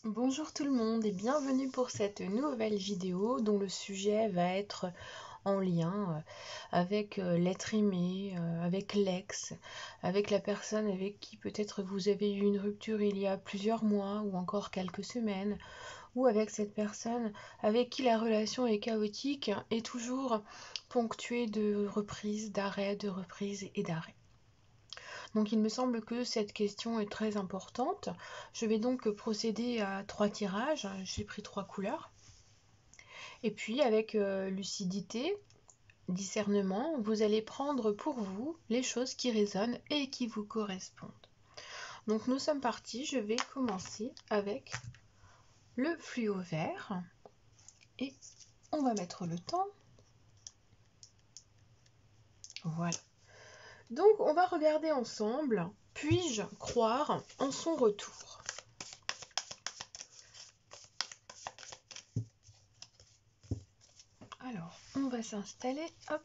Bonjour tout le monde et bienvenue pour cette nouvelle vidéo dont le sujet va être en lien avec l'être aimé, avec l'ex, avec la personne avec qui peut-être vous avez eu une rupture il y a plusieurs mois ou encore quelques semaines, ou avec cette personne avec qui la relation est chaotique et toujours ponctuée de reprises, d'arrêts, de reprises et d'arrêts. Donc il me semble que cette question est très importante. Je vais donc procéder à 3 tirages. J'ai pris 3 couleurs. Et puis avec lucidité, discernement, vous allez prendre pour vous les choses qui résonnent et qui vous correspondent. Donc nous sommes partis. Je vais commencer avec le fluo vert. Et on va mettre le temps. Voilà. Donc on va regarder ensemble. Puis-je croire en son retour ? Alors, on va s'installer, hop.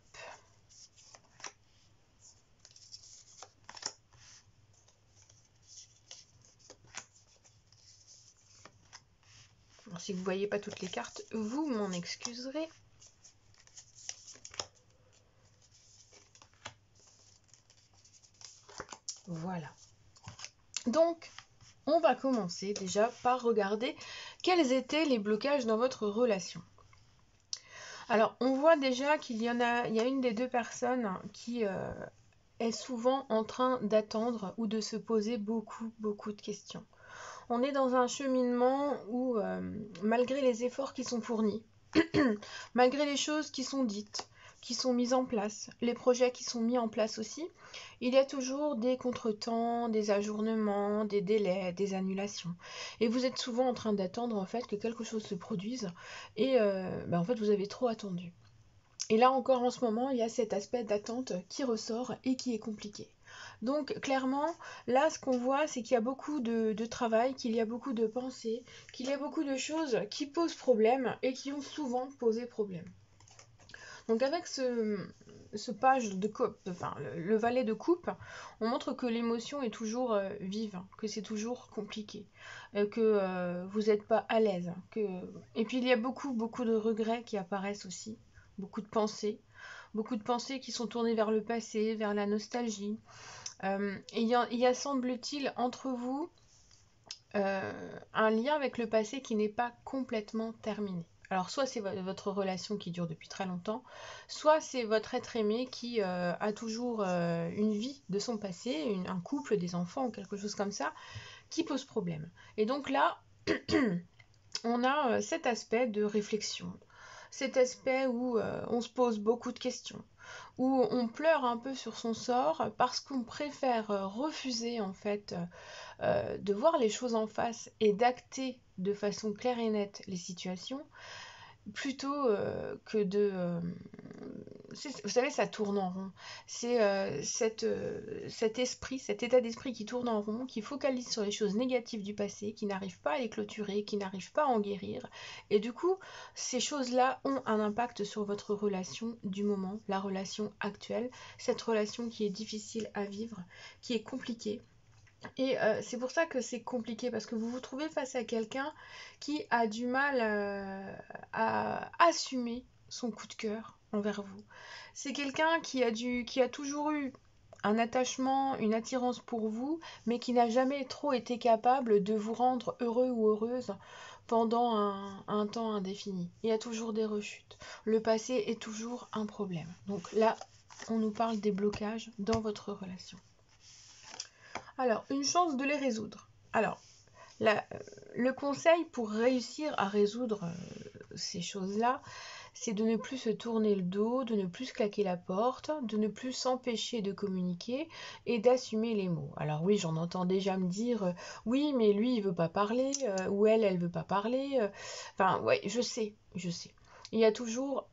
Alors, si vous ne voyez pas toutes les cartes, vous m'en excuserez. Voilà. Donc, on va commencer déjà par regarder quels étaient les blocages dans votre relation. Alors, on voit déjà qu'il y a une des deux personnes qui est souvent en train d'attendre ou de se poser beaucoup de questions. On est dans un cheminement où, malgré les efforts qui sont fournis, malgré les choses qui sont dites, qui sont mises en place, les projets qui sont mis en place aussi, il y a toujours des contretemps, des ajournements, des délais, des annulations. Et vous êtes souvent en train d'attendre en fait que quelque chose se produise et en fait vous avez trop attendu. Et là encore en ce moment, il y a cet aspect d'attente qui ressort et qui est compliqué. Donc clairement, là ce qu'on voit, c'est qu'il y a beaucoup de travail, qu'il y a beaucoup de pensées, qu'il y a beaucoup de choses qui posent problème et qui ont souvent posé problème. Donc avec ce page de coupe, enfin le valet de coupe, on montre que l'émotion est toujours vive, que c'est toujours compliqué, que vous n'êtes pas à l'aise. Et puis il y a beaucoup de regrets qui apparaissent aussi, beaucoup de pensées qui sont tournées vers le passé, vers la nostalgie. Et il y a semble-t-il entre vous un lien avec le passé qui n'est pas complètement terminé. Alors soit c'est votre relation qui dure depuis très longtemps, soit c'est votre être aimé qui a toujours une vie de son passé, un couple, des enfants ou quelque chose comme ça, qui pose problème. Et donc là, on a cet aspect de réflexion, cet aspect où on se pose beaucoup de questions, où on pleure un peu sur son sort parce qu'on préfère refuser en fait de voir les choses en face et d'acter de façon claire et nette les situations, plutôt que de... vous savez, ça tourne en rond. C'est cet esprit, cet état d'esprit qui tourne en rond, qui focalise sur les choses négatives du passé, qui n'arrive pas à les clôturer, qui n'arrive pas à en guérir. Et du coup, ces choses-là ont un impact sur votre relation du moment, la relation actuelle, cette relation qui est difficile à vivre, qui est compliquée. Et c'est pour ça que c'est compliqué, parce que vous vous trouvez face à quelqu'un qui a du mal à assumer son coup de cœur envers vous. C'est quelqu'un qui a toujours eu un attachement, une attirance pour vous, mais qui n'a jamais trop été capable de vous rendre heureux ou heureuse pendant un temps indéfini. Il y a toujours des rechutes. Le passé est toujours un problème. Donc là, on nous parle des blocages dans votre relation. Alors, une chance de les résoudre. Alors, le conseil pour réussir à résoudre ces choses-là, c'est de ne plus se tourner le dos, de ne plus se claquer la porte, de ne plus s'empêcher de communiquer et d'assumer les mots. Alors oui, j'en entends déjà me dire oui, mais lui, il veut pas parler, ou elle veut pas parler. Enfin, ouais, je sais. Il y a toujours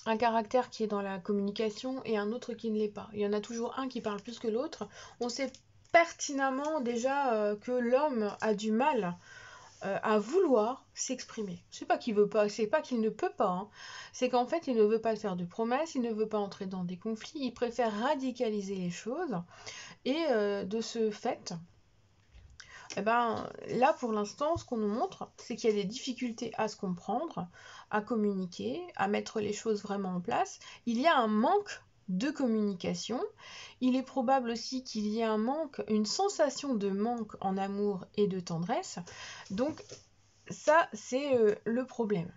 un caractère qui est dans la communication et un autre qui ne l'est pas. Il y en a toujours un qui parle plus que l'autre. On sait pertinemment déjà que l'homme a du mal à vouloir s'exprimer. C'est pas qu'il veut pas, c'est pas qu'il ne peut pas. Hein. C'est qu'en fait, il ne veut pas faire de promesses, il ne veut pas entrer dans des conflits, il préfère radicaliser les choses. Et de ce fait, Eh ben, là, pour l'instant, ce qu'on nous montre, c'est qu'il y a des difficultés à se comprendre, à communiquer, à mettre les choses vraiment en place. Il y a un manque de communication. Il est probable aussi qu'il y ait un manque, une sensation de manque en amour et de tendresse. Donc, ça, c'est le problème.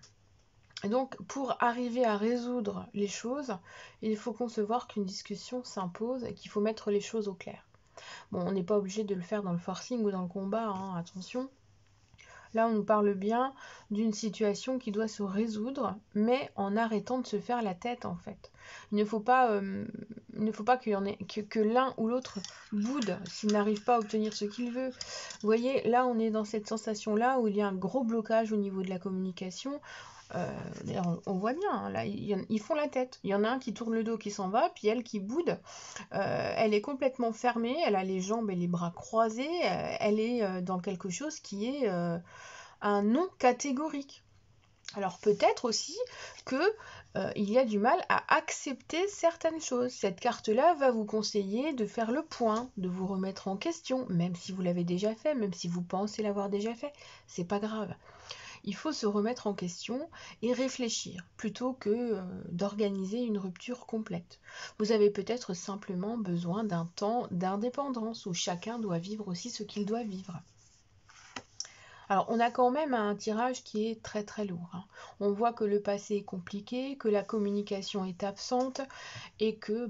Et donc, pour arriver à résoudre les choses, il faut concevoir qu'une discussion s'impose et qu'il faut mettre les choses au clair. Bon, on n'est pas obligé de le faire dans le forcing ou dans le combat, hein, attention. Là, on nous parle bien d'une situation qui doit se résoudre, mais en arrêtant de se faire la tête, en fait. Il ne faut pas qu'il y en ait, que l'un ou l'autre boude s'il n'arrive pas à obtenir ce qu'il veut. Vous voyez, là, on est dans cette sensation-là où il y a un gros blocage au niveau de la communication. D'ailleurs, on voit bien, hein, là, ils font la tête. Il y en a un qui tourne le dos, qui s'en va, puis elle qui boude. Elle est complètement fermée, elle a les jambes et les bras croisés, elle est dans quelque chose qui est un non catégorique. Alors peut-être aussi que il y a du mal à accepter certaines choses. Cette carte-là va vous conseiller de faire le point, de vous remettre en question, même si vous l'avez déjà fait, même si vous pensez l'avoir déjà fait, c'est pas grave. Il faut se remettre en question et réfléchir plutôt que d'organiser une rupture complète. Vous avez peut-être simplement besoin d'un temps d'indépendance où chacun doit vivre aussi ce qu'il doit vivre. Alors, on a quand même un tirage qui est très très lourd, hein. On voit que le passé est compliqué, que la communication est absente et que,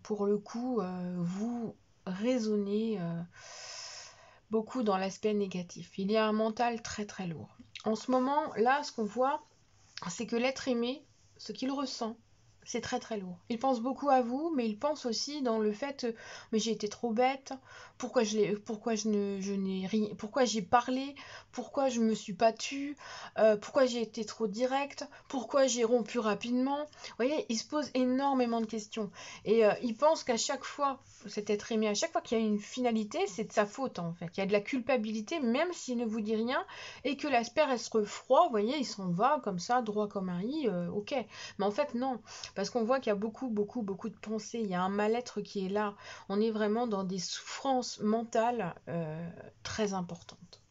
pour le coup, vous raisonnez beaucoup dans l'aspect négatif. Il y a un mental très très lourd. En ce moment, là, ce qu'on voit, c'est que l'être aimé, ce qu'il ressent, c'est très très lourd. Il pense beaucoup à vous, mais il pense aussi dans le fait, mais j'ai été trop bête, pourquoi pourquoi j'ai parlé, pourquoi je me suis pas tue, pourquoi j'ai été trop directe, pourquoi j'ai rompu rapidement. Vous voyez, il se pose énormément de questions et il pense qu'à chaque fois, cet être aimé, à chaque fois qu'il y a une finalité, c'est de sa faute en fait. Il y a de la culpabilité, même s'il ne vous dit rien et que l'aspect reste froid. Vous voyez, il s'en va comme ça, droit comme un i. Ok, mais en fait non. Parce qu'on voit qu'il y a beaucoup de pensées, il y a un mal-être qui est là. On est vraiment dans des souffrances mentales très importantes.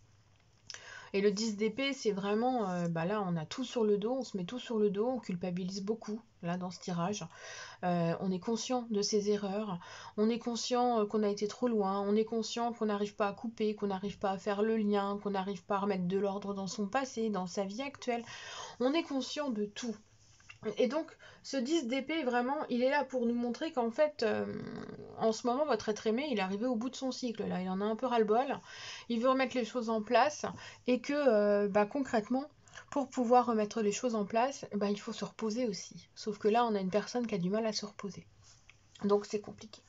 Et le 10 d'épée, c'est vraiment, là on a tout sur le dos, on se met tout sur le dos, on culpabilise beaucoup, là dans ce tirage. On est conscient de ses erreurs, on est conscient qu'on a été trop loin, on est conscient qu'on n'arrive pas à couper, qu'on n'arrive pas à faire le lien, qu'on n'arrive pas à remettre de l'ordre dans son passé, dans sa vie actuelle. On est conscient de tout. Et donc, ce 10 d'épée, vraiment, il est là pour nous montrer qu'en fait, en ce moment, votre être aimé, il est arrivé au bout de son cycle. Là, il en a un peu ras-le-bol. Il veut remettre les choses en place. Et que, concrètement, pour pouvoir remettre les choses en place, il faut se reposer aussi. Sauf que là, on a une personne qui a du mal à se reposer. Donc, c'est compliqué.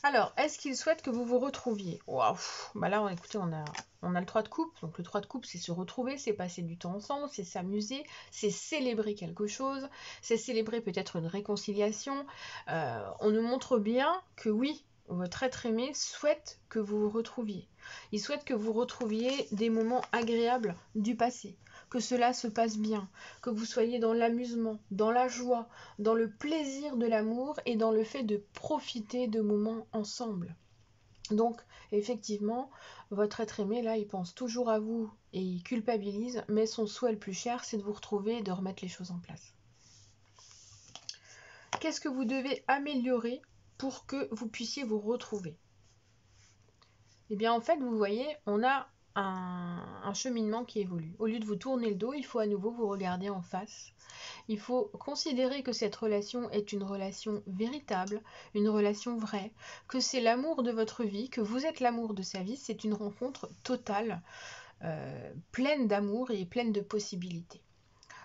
Alors, est-ce qu'il souhaite que vous vous retrouviez? Waouh. Là, écoutez, on a le 3 de coupe. Donc le 3 de coupe, c'est se retrouver, c'est passer du temps ensemble, c'est s'amuser, c'est célébrer quelque chose, c'est célébrer peut-être une réconciliation. On nous montre bien que oui, votre être aimé souhaite que vous vous retrouviez. Il souhaite que vous retrouviez des moments agréables du passé, que cela se passe bien, que vous soyez dans l'amusement, dans la joie, dans le plaisir de l'amour et dans le fait de profiter de moments ensemble. Donc, effectivement, votre être aimé, là, il pense toujours à vous et il culpabilise, mais son souhait le plus cher, c'est de vous retrouver et de remettre les choses en place. Qu'est-ce que vous devez améliorer pour que vous puissiez vous retrouver? Eh bien, en fait, vous voyez, on a un cheminement qui évolue. Au lieu de vous tourner le dos, il faut à nouveau vous regarder en face. Il faut considérer que cette relation est une relation véritable, une relation vraie, que c'est l'amour de votre vie, que vous êtes l'amour de sa vie, c'est une rencontre totale, pleine d'amour et pleine de possibilités.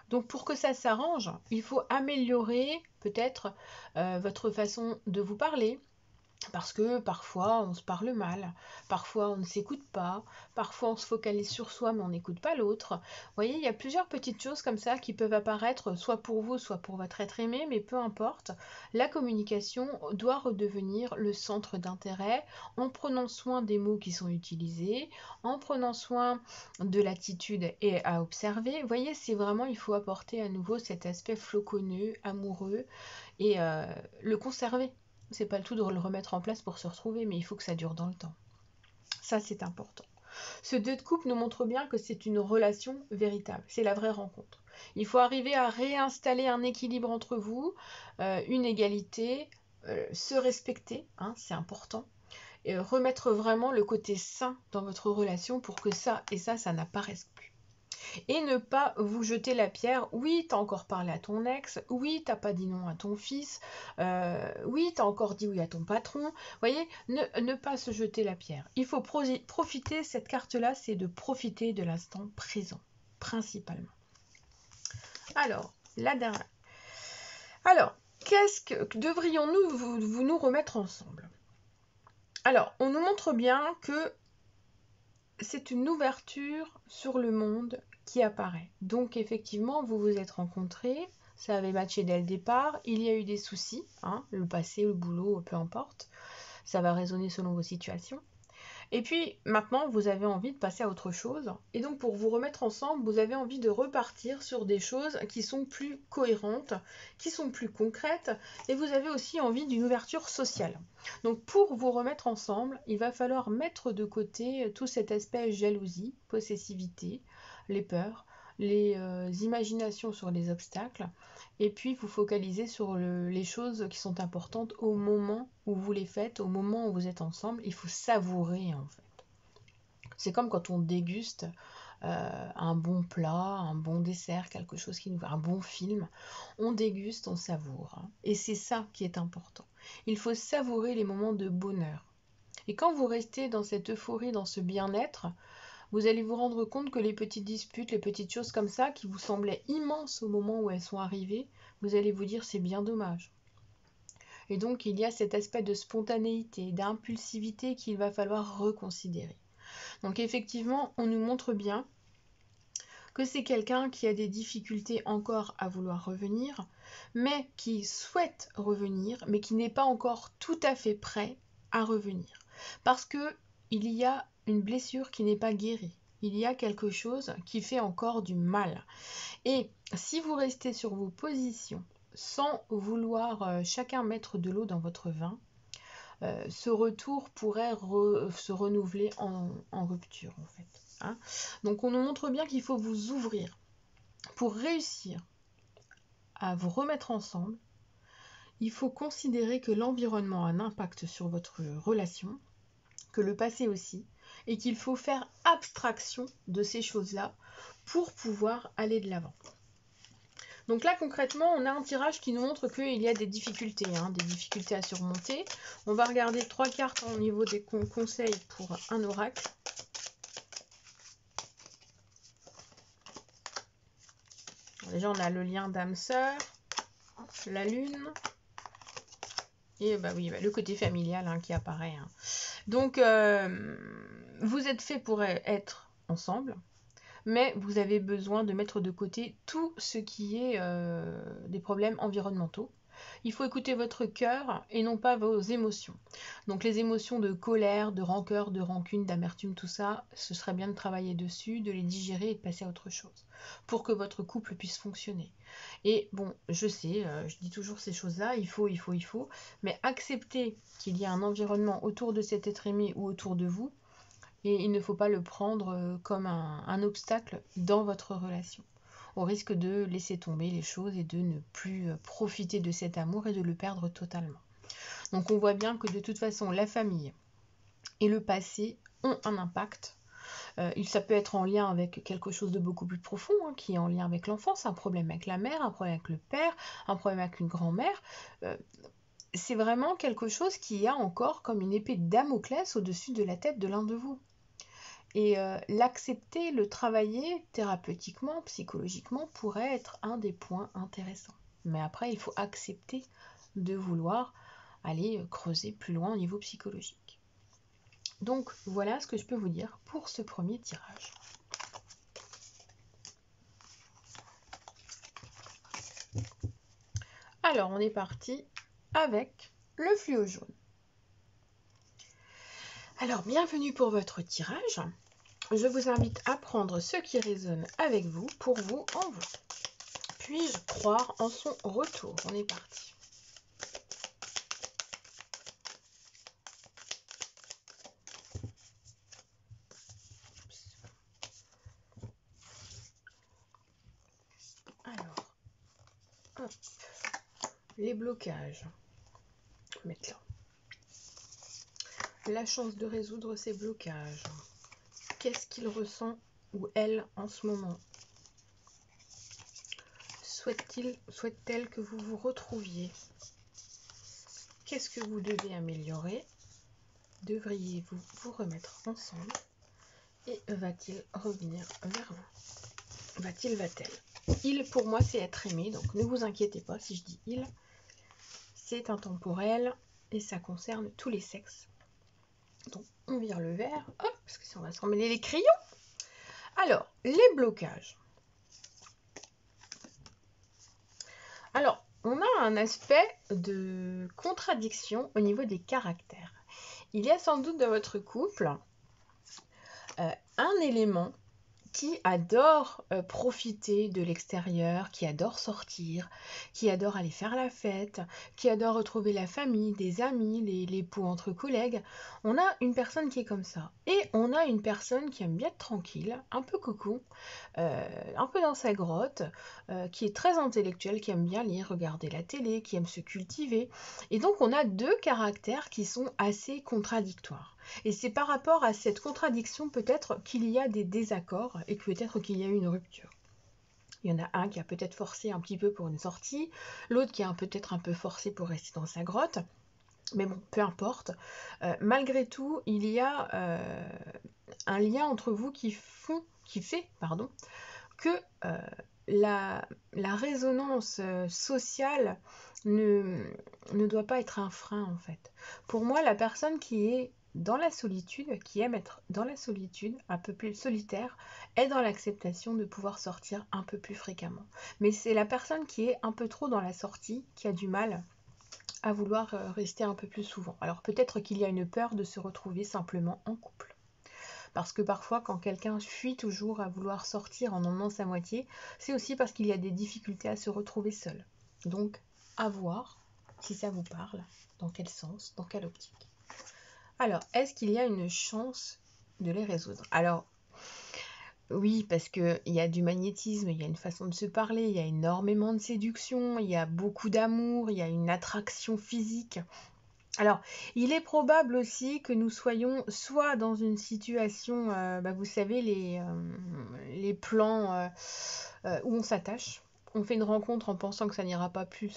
Donc pour que ça s'arrange, il faut améliorer peut-être votre façon de vous parler, parce que parfois on se parle mal, parfois on ne s'écoute pas, parfois on se focalise sur soi mais on n'écoute pas l'autre. Vous voyez, il y a plusieurs petites choses comme ça qui peuvent apparaître soit pour vous, soit pour votre être aimé, mais peu importe. La communication doit redevenir le centre d'intérêt en prenant soin des mots qui sont utilisés, en prenant soin de l'attitude et à observer. Vous voyez, c'est vraiment, il faut apporter à nouveau cet aspect floconneux, amoureux et le conserver. C'est pas le tout de le remettre en place pour se retrouver, mais il faut que ça dure dans le temps. Ça, c'est important. Ce 2 de coupe nous montre bien que c'est une relation véritable. C'est la vraie rencontre. Il faut arriver à réinstaller un équilibre entre vous, une égalité, se respecter, hein, c'est important. Et remettre vraiment le côté sain dans votre relation pour que ça et ça n'apparaisse plus. Et ne pas vous jeter la pierre. Oui, t'as encore parlé à ton ex. Oui, t'as pas dit non à ton fils. Oui, t'as encore dit oui à ton patron. Vous voyez, ne pas se jeter la pierre. Il faut profiter, cette carte-là, c'est de profiter de l'instant présent, principalement. Alors, la dernière. Alors, qu'est-ce que devrions-nous nous remettre ensemble? Alors, on nous montre bien que c'est une ouverture sur le monde qui apparaît. Donc effectivement, vous vous êtes rencontrés, ça avait matché dès le départ, il y a eu des soucis, hein, le passé, le boulot, peu importe, ça va résonner selon vos situations. Et puis maintenant, vous avez envie de passer à autre chose. Et donc pour vous remettre ensemble, vous avez envie de repartir sur des choses qui sont plus cohérentes, qui sont plus concrètes. Et vous avez aussi envie d'une ouverture sociale. Donc pour vous remettre ensemble, il va falloir mettre de côté tout cet aspect jalousie, possessivité, les peurs, les imaginations sur les obstacles, et puis vous focalisez sur les choses qui sont importantes au moment où vous les faites, au moment où vous êtes ensemble. Il faut savourer en fait. C'est comme quand on déguste un bon plat, un bon dessert, quelque chose qui nous va, un bon film. On déguste, on savoure. Hein. Et c'est ça qui est important. Il faut savourer les moments de bonheur. Et quand vous restez dans cette euphorie, dans ce bien-être, vous allez vous rendre compte que les petites disputes, les petites choses comme ça, qui vous semblaient immenses au moment où elles sont arrivées, vous allez vous dire c'est bien dommage. Et donc il y a cet aspect de spontanéité, d'impulsivité qu'il va falloir reconsidérer. Donc effectivement, on nous montre bien que c'est quelqu'un qui a des difficultés encore à vouloir revenir, mais qui souhaite revenir, mais qui n'est pas encore tout à fait prêt à revenir. Parce que il y a une blessure qui n'est pas guérie. Il y a quelque chose qui fait encore du mal. Et si vous restez sur vos positions sans vouloir chacun mettre de l'eau dans votre vin, ce retour pourrait se renouveler en rupture en fait. Hein. Donc on nous montre bien qu'il faut vous ouvrir. Pour réussir à vous remettre ensemble, il faut considérer que l'environnement a un impact sur votre relation, que le passé aussi, et qu'il faut faire abstraction de ces choses-là pour pouvoir aller de l'avant. Donc là, concrètement, on a un tirage qui nous montre qu'il y a des difficultés à surmonter. On va regarder 3 cartes au niveau des conseils pour un oracle. Déjà, on a le lien d'âme-sœur, la lune, et le côté familial qui apparaît. Hein. Donc, vous êtes fait pour être ensemble. Mais vous avez besoin de mettre de côté tout ce qui est des problèmes environnementaux. Il faut écouter votre cœur et non pas vos émotions. Donc les émotions de colère, de rancœur, de rancune, d'amertume, tout ça, ce serait bien de travailler dessus, de les digérer et de passer à autre chose pour que votre couple puisse fonctionner. Et bon, je sais, je dis toujours ces choses-là, il faut, mais accepter qu'il y a un environnement autour de cet être aimé ou autour de vous, et il ne faut pas le prendre comme un obstacle dans votre relation, au risque de laisser tomber les choses et de ne plus profiter de cet amour et de le perdre totalement. Donc on voit bien que de toute façon la famille et le passé ont un impact. Ça peut être en lien avec quelque chose de beaucoup plus profond, qui est en lien avec l'enfance, un problème avec la mère, un problème avec le père, un problème avec une grand-mère. C'est vraiment quelque chose qui a encore comme une épée de Damoclès au-dessus de la tête de l'un de vous. Et l'accepter, le travailler thérapeutiquement, psychologiquement, pourrait être un des points intéressants. Mais après, il faut accepter de vouloir aller creuser plus loin au niveau psychologique. Donc, voilà ce que je peux vous dire pour ce premier tirage. Alors, on est parti avec le fluo jaune. Alors, bienvenue pour votre tirage. Je vous invite à prendre ce qui résonne avec vous, pour vous, en vous. Puis-je croire en son retour? On est parti. Hop. Les blocages. On va mettre là. La chance de résoudre ces blocages. Qu'est-ce qu'il ressent ou elle en ce moment? Souhaite-t-elle que vous vous retrouviez? Qu'est-ce que vous devez améliorer? Devriez-vous vous remettre ensemble? Et va-t-il revenir vers vous? Va-t-elle? Il, pour moi, c'est être aimé, donc ne vous inquiétez pas si je dis il. C'est intemporel et ça concerne tous les sexes. Donc, on vire le verre, hop, parce que si on va se remêler les crayons. Alors, les blocages. Alors, on a un aspect de contradiction au niveau des caractères. Il y a sans doute dans votre couple un élément qui adore profiter de l'extérieur, qui adore sortir, qui adore aller faire la fête, qui adore retrouver la famille, des amis, les pots entre collègues. On a une personne qui est comme ça. Et on a une personne qui aime bien être tranquille, un peu cocon, un peu dans sa grotte, qui est très intellectuelle, qui aime bien lire, regarder la télé, qui aime se cultiver. Et donc on a deux caractères qui sont assez contradictoires. Et c'est par rapport à cette contradiction peut-être qu'il y a des désaccords et que peut-être qu'il y a eu une rupture. Il y en a un qui a peut-être forcé un petit peu pour une sortie, l'autre qui a peut-être un peu forcé pour rester dans sa grotte. Mais bon, peu importe. Malgré tout, il y a un lien entre vous qui fait que la résonance sociale ne doit pas être un frein en fait. Pour moi, la personne qui est dans la solitude, qui aime être dans la solitude, un peu plus solitaire, est dans l'acceptation de pouvoir sortir un peu plus fréquemment. Mais c'est la personne qui est un peu trop dans la sortie, qui a du mal à vouloir rester un peu plus souvent. Alors peut-être qu'il y a une peur de se retrouver simplement en couple. Parce que parfois, quand quelqu'un fuit toujours à vouloir sortir en emmenant sa moitié, c'est aussi parce qu'il y a des difficultés à se retrouver seul. Donc, à voir si ça vous parle, dans quel sens, dans quelle optique. Alors, est-ce qu'il y a une chance de les résoudre? Alors, oui, parce qu'il y a du magnétisme, il y a une façon de se parler, il y a énormément de séduction, il y a beaucoup d'amour, il y a une attraction physique. Alors, il est probable aussi que nous soyons soit dans une situation, vous savez, les plans où on s'attache. On fait une rencontre en pensant que ça n'ira pas plus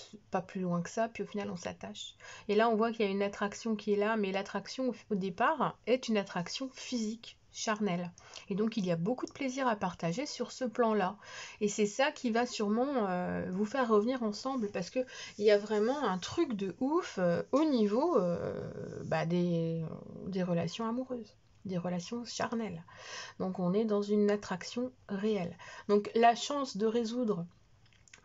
loin que ça, puis au final on s'attache. Et là on voit qu'il y a une attraction qui est là, mais l'attraction au départ est une attraction physique, charnelle. Et donc il y a beaucoup de plaisir à partager sur ce plan-là. Et c'est ça qui va sûrement vous faire revenir ensemble, parce qu'il y a vraiment un truc de ouf au niveau des relations amoureuses, des relations charnelles. Donc on est dans une attraction réelle. Donc la chance de résoudre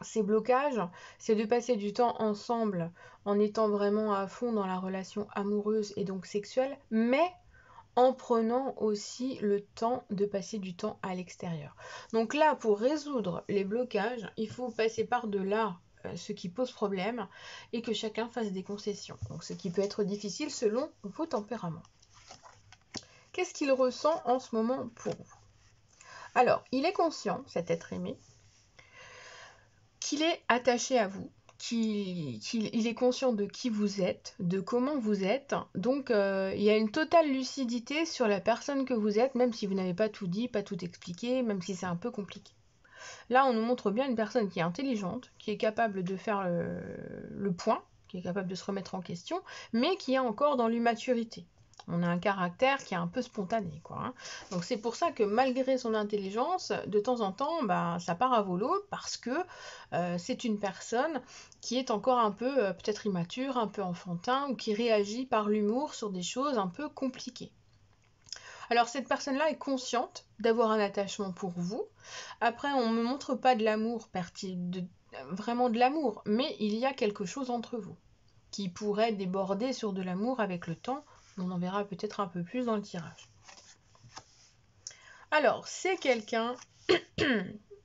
ces blocages, c'est de passer du temps ensemble en étant vraiment à fond dans la relation amoureuse et donc sexuelle, mais en prenant aussi le temps de passer du temps à l'extérieur. Donc là, pour résoudre les blocages, il faut passer par-delà ce qui pose problème et que chacun fasse des concessions. Donc ce qui peut être difficile selon vos tempéraments. Qu'est-ce qu'il ressent en ce moment pour vous? Alors, il est conscient, cet être aimé, qu'il est attaché à vous, qu'il est conscient de qui vous êtes, de comment vous êtes. Donc, il y a une totale lucidité sur la personne que vous êtes, même si vous n'avez pas tout dit, pas tout expliqué, même si c'est un peu compliqué. Là, on nous montre bien une personne qui est intelligente, qui est capable de faire le point, qui est capable de se remettre en question, mais qui est encore dans l'immaturité. On a un caractère qui est un peu spontané, quoi. Donc c'est pour ça que malgré son intelligence, de temps en temps, ça part à volo, parce que c'est une personne qui est encore un peu peut-être immature, un peu enfantin, ou qui réagit par l'humour sur des choses un peu compliquées. Alors cette personne-là est consciente d'avoir un attachement pour vous. Après, on ne me montre pas de l'amour, vraiment de l'amour, mais il y a quelque chose entre vous qui pourrait déborder sur de l'amour avec le temps. On en verra peut-être un peu plus dans le tirage. Alors, c'est quelqu'un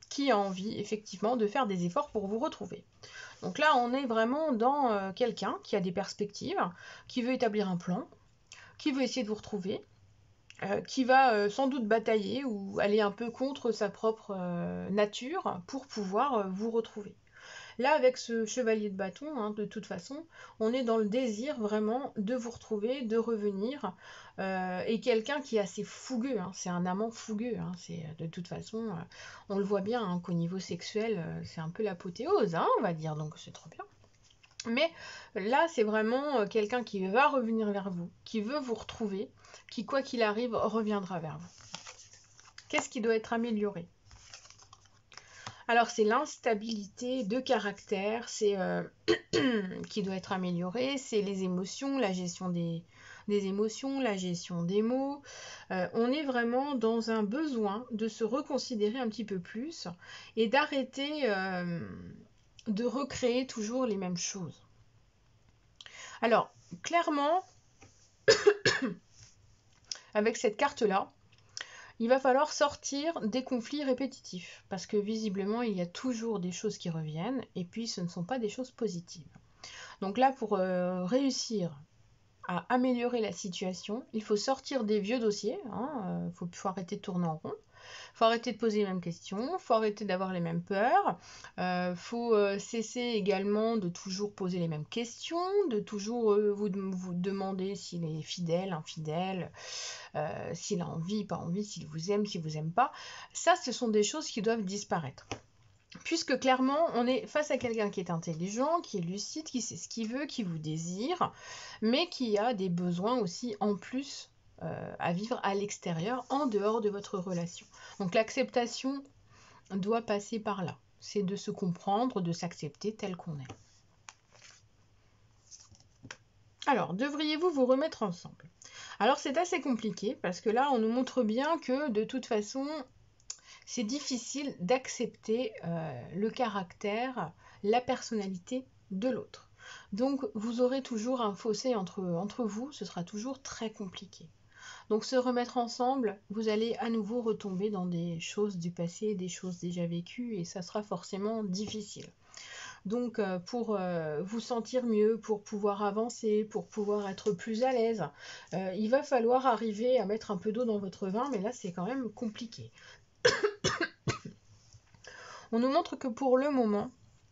qui a envie effectivement de faire des efforts pour vous retrouver. Donc là, on est vraiment dans quelqu'un qui a des perspectives, qui veut établir un plan, qui veut essayer de vous retrouver, qui va sans doute batailler ou aller un peu contre sa propre nature pour pouvoir vous retrouver. Là, avec ce chevalier de bâton, hein, de toute façon, on est dans le désir vraiment de vous retrouver, de revenir, et quelqu'un qui est assez fougueux, hein, c'est un amant fougueux, hein, c'est de toute façon, on le voit bien, hein, qu'au niveau sexuel, c'est un peu l'apothéose, hein, on va dire, donc c'est trop bien. Mais là, c'est vraiment quelqu'un qui va revenir vers vous, qui veut vous retrouver, qui, quoi qu'il arrive, reviendra vers vous. Qu'est-ce qui doit être amélioré? Alors, c'est l'instabilité de caractère, c'est qui doit être améliorée, c'est les émotions, la gestion des émotions, la gestion des mots. On est vraiment dans un besoin de se reconsidérer un petit peu plus et d'arrêter de recréer toujours les mêmes choses. Alors, clairement, avec cette carte-là, il va falloir sortir des conflits répétitifs, parce que visiblement, il y a toujours des choses qui reviennent, et puis ce ne sont pas des choses positives. Donc là, pour réussir à améliorer la situation, il faut sortir des vieux dossiers, hein, faut arrêter de tourner en rond, faut arrêter de poser les mêmes questions, faut arrêter d'avoir les mêmes peurs, faut cesser également de toujours poser les mêmes questions, de toujours vous demander s'il est fidèle, infidèle, s'il a envie, pas envie, s'il vous aime pas. Ça, ce sont des choses qui doivent disparaître. Puisque clairement, on est face à quelqu'un qui est intelligent, qui est lucide, qui sait ce qu'il veut, qui vous désire, mais qui a des besoins aussi en plus à vivre à l'extérieur, en dehors de votre relation. Donc l'acceptation doit passer par là. C'est de se comprendre, de s'accepter tel qu'on est. Alors, devriez-vous vous remettre ensemble? Alors c'est assez compliqué, parce que là, on nous montre bien que de toute façon, c'est difficile d'accepter le caractère, la personnalité de l'autre. Donc vous aurez toujours un fossé entre vous, ce sera toujours très compliqué. Donc se remettre ensemble, vous allez à nouveau retomber dans des choses du passé, des choses déjà vécues, et ça sera forcément difficile. Donc pour vous sentir mieux, pour pouvoir avancer, pour pouvoir être plus à l'aise, il va falloir arriver à mettre un peu d'eau dans votre vin, mais là c'est quand même compliqué. On nous montre que pour le moment,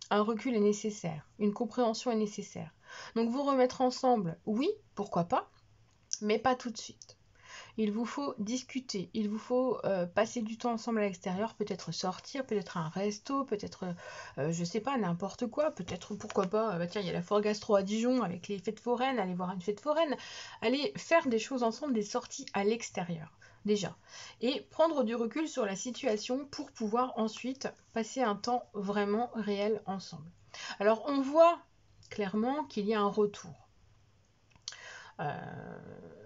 un recul est nécessaire, une compréhension est nécessaire. Donc vous remettre ensemble, oui, pourquoi pas, mais pas tout de suite. Il vous faut discuter, il vous faut passer du temps ensemble à l'extérieur, peut-être sortir, peut-être un resto, peut-être, je sais pas, n'importe quoi, peut-être, pourquoi pas, bah tiens, il y a la foire gastro à Dijon avec les fêtes foraines, aller voir une fête foraine, aller faire des choses ensemble, des sorties à l'extérieur, déjà. Et prendre du recul sur la situation pour pouvoir ensuite passer un temps vraiment réel ensemble. Alors, on voit clairement qu'il y a un retour.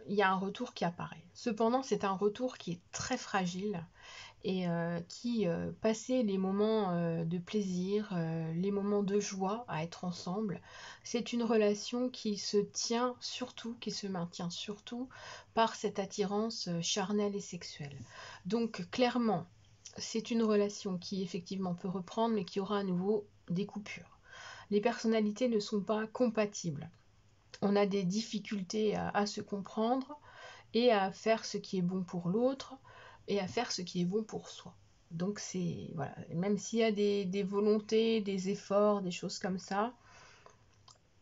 Il y a un retour qui apparaît. Cependant, c'est un retour qui est très fragile et qui, passer les moments de plaisir, les moments de joie à être ensemble, c'est une relation qui se tient surtout, qui se maintient surtout par cette attirance charnelle et sexuelle. Donc clairement, c'est une relation qui effectivement peut reprendre, mais qui aura à nouveau des coupures. Les personnalités ne sont pas compatibles. On a des difficultés à se comprendre et à faire ce qui est bon pour l'autre et à faire ce qui est bon pour soi. Donc c'est voilà, même s'il y a des volontés, des efforts, des choses comme ça,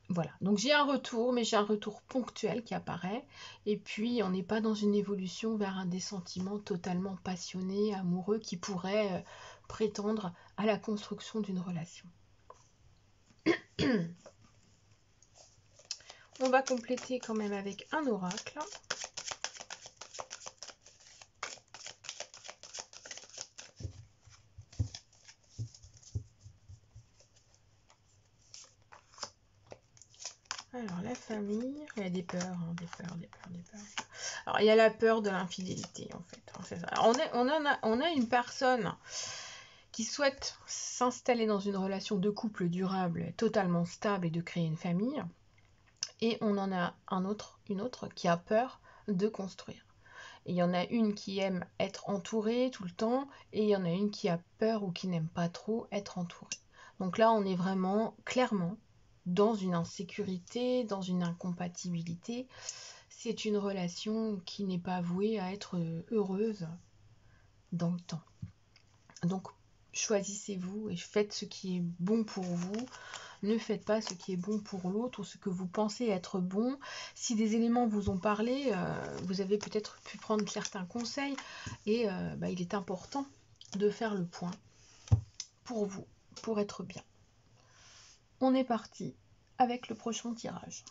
voilà. Donc j'ai un retour, mais j'ai un retour ponctuel qui apparaît. Et puis on n'est pas dans une évolution vers des sentiments totalement passionnés, amoureux, qui pourraient prétendre à la construction d'une relation. On va compléter quand même avec un oracle. Alors, la famille, il y a des peurs, hein, des peurs. Alors, il y a la peur de l'infidélité, en fait. Hein, c'est ça. Alors, on a une personne qui souhaite s'installer dans une relation de couple durable, totalement stable et de créer une famille. Et on en a une autre qui a peur de construire. Et il y en a une qui aime être entourée tout le temps, et il y en a une qui a peur ou qui n'aime pas trop être entourée. Donc là, on est vraiment clairement dans une insécurité, dans une incompatibilité. C'est une relation qui n'est pas vouée à être heureuse dans le temps. Donc choisissez-vous et faites ce qui est bon pour vous. Ne faites pas ce qui est bon pour l'autre ou ce que vous pensez être bon. Si des éléments vous ont parlé, vous avez peut-être pu prendre certains conseils et il est important de faire le point pour vous, pour être bien. On est parti avec le prochain tirage.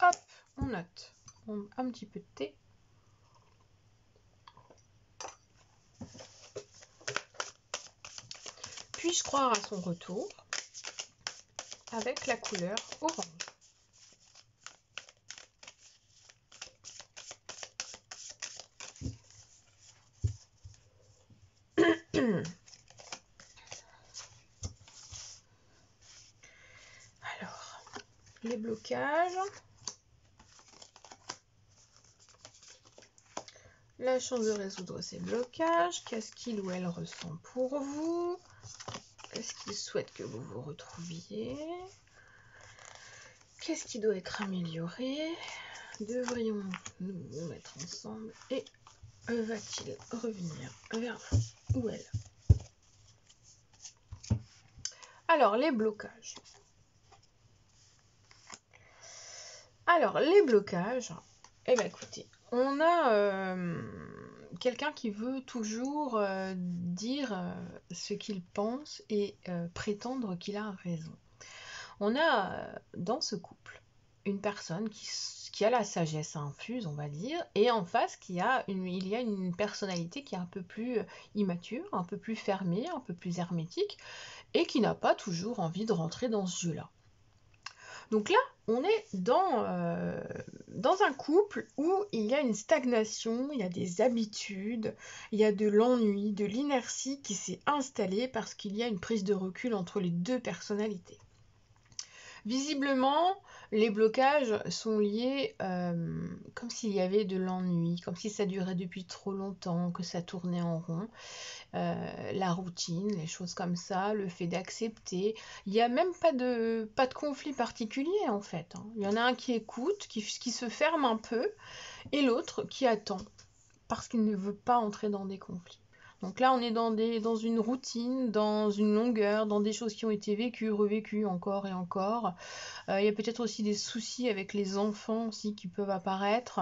Hop, on note. Un petit peu de thé. Puis-je croire à son retour avec la couleur orange? Alors, les blocages. La chance de résoudre ces blocages. Qu'est-ce qu'il ou elle ressent pour vous? Est-ce qu'il souhaite que vous vous retrouviez? Qu'est-ce qui doit être amélioré? Devrions nous mettre ensemble? Et va-t-il revenir vers vous ou elle? Alors, les blocages. Alors, les blocages, eh bien écoutez, on a quelqu'un qui veut toujours dire ce qu'il pense et prétendre qu'il a raison. On a dans ce couple une personne qui a la sagesse infuse, on va dire, et en face il y a une personnalité qui est un peu plus immature, un peu plus fermée, un peu plus hermétique, et qui n'a pas toujours envie de rentrer dans ce jeu-là. Donc là, on est dans un couple où il y a une stagnation, il y a des habitudes, il y a de l'ennui, de l'inertie qui s'est installée parce qu'il y a une prise de recul entre les deux personnalités. Visiblement, les blocages sont liés comme s'il y avait de l'ennui, comme si ça durait depuis trop longtemps, que ça tournait en rond. La routine, les choses comme ça, le fait d'accepter. Il n'y a même pas de conflit particulier en fait. Il y en a un qui écoute, qui se ferme un peu, et l'autre qui attend, parce qu'il ne veut pas entrer dans des conflits. Donc là, on est dans une routine, dans une longueur, dans des choses qui ont été vécues, revécues encore et encore. Il y a peut-être aussi des soucis avec les enfants aussi qui peuvent apparaître.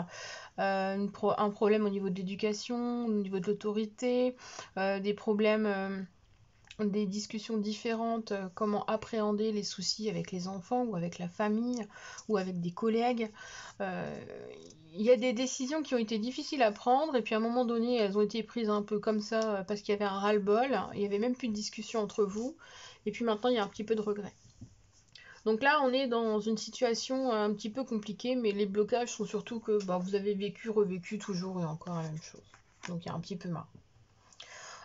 Un problème au niveau de l'éducation, au niveau de l'autorité, des problèmes, des discussions différentes, comment appréhender les soucis avec les enfants ou avec la famille ou avec des collègues. Il y a des décisions qui ont été difficiles à prendre et puis à un moment donné elles ont été prises un peu comme ça parce qu'il y avait un ras-le-bol, il n'y avait même plus de discussion entre vous et puis maintenant il y a un petit peu de regret. Donc là on est dans une situation un petit peu compliquée, mais les blocages sont surtout que vous avez vécu, revécu toujours et encore la même chose. Donc il y a un petit peu marre.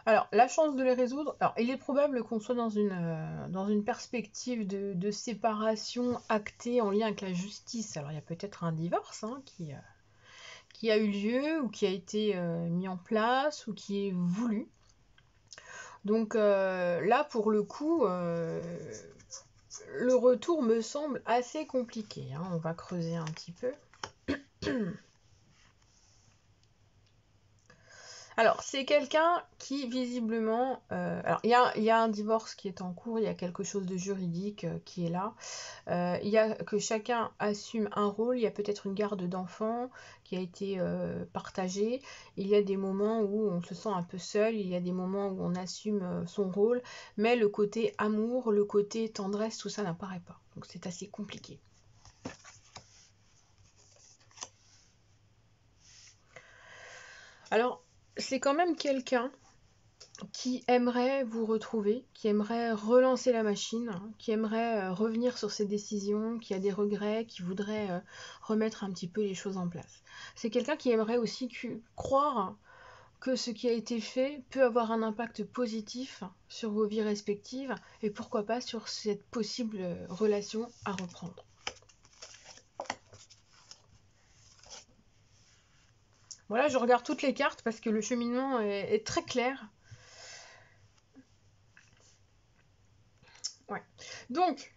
Alors, la chance de les résoudre, alors il est probable qu'on soit dans une perspective de séparation actée en lien avec la justice. Alors, il y a peut-être un divorce qui a eu lieu ou qui a été mis en place ou qui est voulu. Donc là, pour le coup, le retour me semble assez compliqué. On va creuser un petit peu. Alors, c'est quelqu'un qui, visiblement... alors, il y a un divorce qui est en cours, il y a quelque chose de juridique qui est là. Il y a que chacun assume un rôle, il y a peut-être une garde d'enfants qui a été partagée. Il y a des moments où on se sent un peu seul, il y a des moments où on assume son rôle, mais le côté amour, le côté tendresse, tout ça n'apparaît pas. Donc, c'est assez compliqué. Alors, c'est quand même quelqu'un qui aimerait vous retrouver, qui aimerait relancer la machine, qui aimerait revenir sur ses décisions, qui a des regrets, qui voudrait remettre un petit peu les choses en place. C'est quelqu'un qui aimerait aussi croire que ce qui a été fait peut avoir un impact positif sur vos vies respectives et pourquoi pas sur cette possible relation à reprendre. Voilà, je regarde toutes les cartes parce que le cheminement est très clair. Ouais. Donc,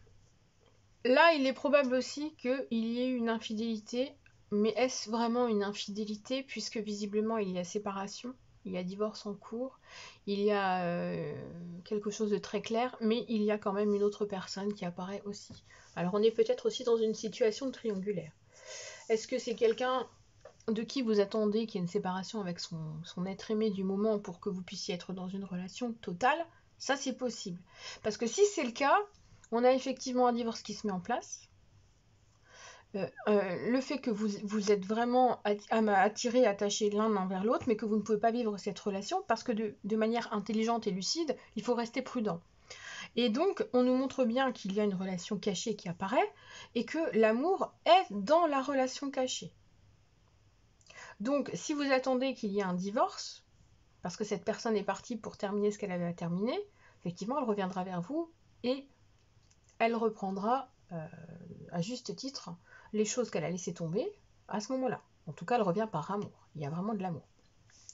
là, il est probable aussi qu'il y ait une infidélité, mais est-ce vraiment une infidélité puisque visiblement il y a séparation? il y a divorce en cours, il y a quelque chose de très clair, mais il y a quand même une autre personne qui apparaît aussi. Alors on est peut-être aussi dans une situation triangulaire. Est-ce que c'est quelqu'un de qui vous attendez qu'il y ait une séparation avec son être aimé du moment pour que vous puissiez être dans une relation totale? Ça c'est possible. Parce que si c'est le cas, on a effectivement un divorce qui se met en place. Le fait que vous êtes vraiment attirés, attachés l'un envers l'autre, mais que vous ne pouvez pas vivre cette relation parce que de manière intelligente et lucide, il faut rester prudent. Et donc, on nous montre bien qu'il y a une relation cachée qui apparaît et que l'amour est dans la relation cachée. Donc, si vous attendez qu'il y ait un divorce, parce que cette personne est partie pour terminer ce qu'elle avait à terminer, effectivement, elle reviendra vers vous et elle reprendra à juste titre les choses qu'elle a laissées tomber à ce moment-là. En tout cas, elle revient par amour. Il y a vraiment de l'amour.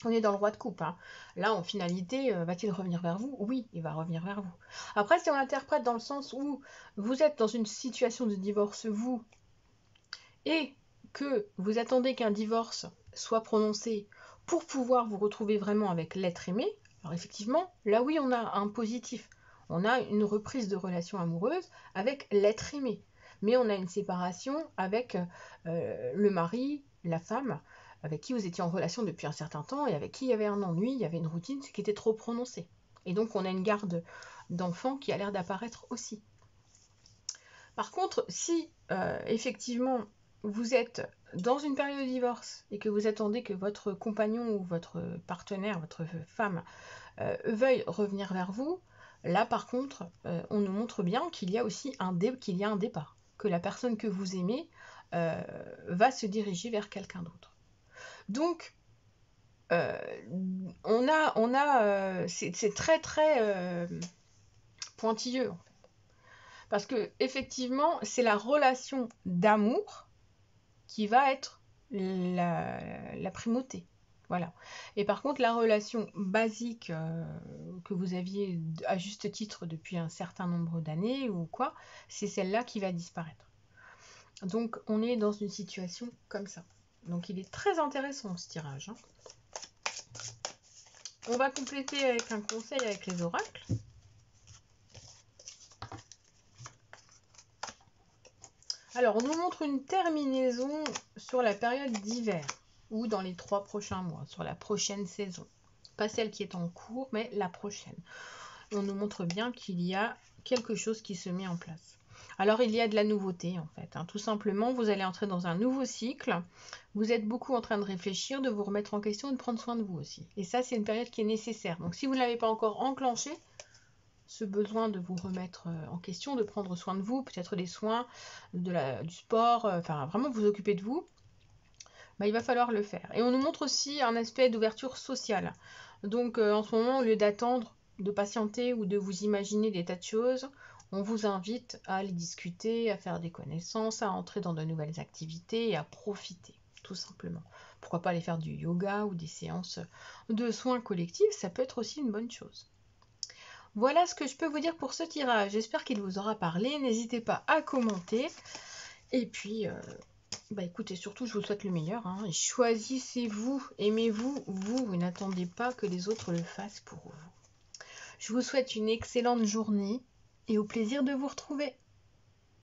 On est dans le roi de coupe. Hein. Là, en finalité, va-t-il revenir vers vous? Oui, il va revenir vers vous. Après, si on l'interprète dans le sens où vous êtes dans une situation de divorce, vous, et que vous attendez qu'un divorce soit prononcé pour pouvoir vous retrouver vraiment avec l'être aimé, alors effectivement, là oui, on a un positif. On a une reprise de relation amoureuse avec l'être aimé. Mais on a une séparation avec le mari, la femme, avec qui vous étiez en relation depuis un certain temps et avec qui il y avait un ennui, il y avait une routine qui était trop prononcée. Et donc on a une garde d'enfant qui a l'air d'apparaître aussi. Par contre, si effectivement vous êtes dans une période de divorce et que vous attendez que votre compagnon ou votre partenaire, votre femme, veuille revenir vers vous, là par contre, on nous montre bien qu'il y a aussi un départ, que la personne que vous aimez va se diriger vers quelqu'un d'autre. Donc, c'est très très pointilleux en fait. Parce que effectivement, c'est la relation d'amour qui va être la primauté. Voilà. Et par contre, la relation basique que vous aviez à juste titre depuis un certain nombre d'années ou quoi, c'est celle-là qui va disparaître. Donc, on est dans une situation comme ça. Donc, il est très intéressant ce tirage. Hein. On va compléter avec un conseil avec les oracles. Alors, on nous montre une terminaison sur la période d'hiver ou dans les 3 prochains mois, sur la prochaine saison. Pas celle qui est en cours, mais la prochaine. On nous montre bien qu'il y a quelque chose qui se met en place. Alors, il y a de la nouveauté en fait. Hein. Tout simplement, vous allez entrer dans un nouveau cycle. Vous êtes beaucoup en train de réfléchir, de vous remettre en question et de prendre soin de vous aussi. Et ça, c'est une période qui est nécessaire. Donc, si vous ne l'avez pas encore enclenché, ce besoin de vous remettre en question, de prendre soin de vous, peut-être des soins, du sport, enfin vraiment vous occuper de vous, bah, il va falloir le faire. Et on nous montre aussi un aspect d'ouverture sociale. Donc en ce moment, au lieu d'attendre, de patienter ou de vous imaginer des tas de choses, on vous invite à aller discuter, à faire des connaissances, à entrer dans de nouvelles activités et à profiter, tout simplement. Pourquoi pas aller faire du yoga ou des séances de soins collectifs, ça peut être aussi une bonne chose. Voilà ce que je peux vous dire pour ce tirage. J'espère qu'il vous aura parlé. N'hésitez pas à commenter. Et puis, écoutez, surtout, je vous souhaite le meilleur. Hein. Choisissez-vous, aimez-vous, vous n'attendez pas que les autres le fassent pour vous. Je vous souhaite une excellente journée et au plaisir de vous retrouver.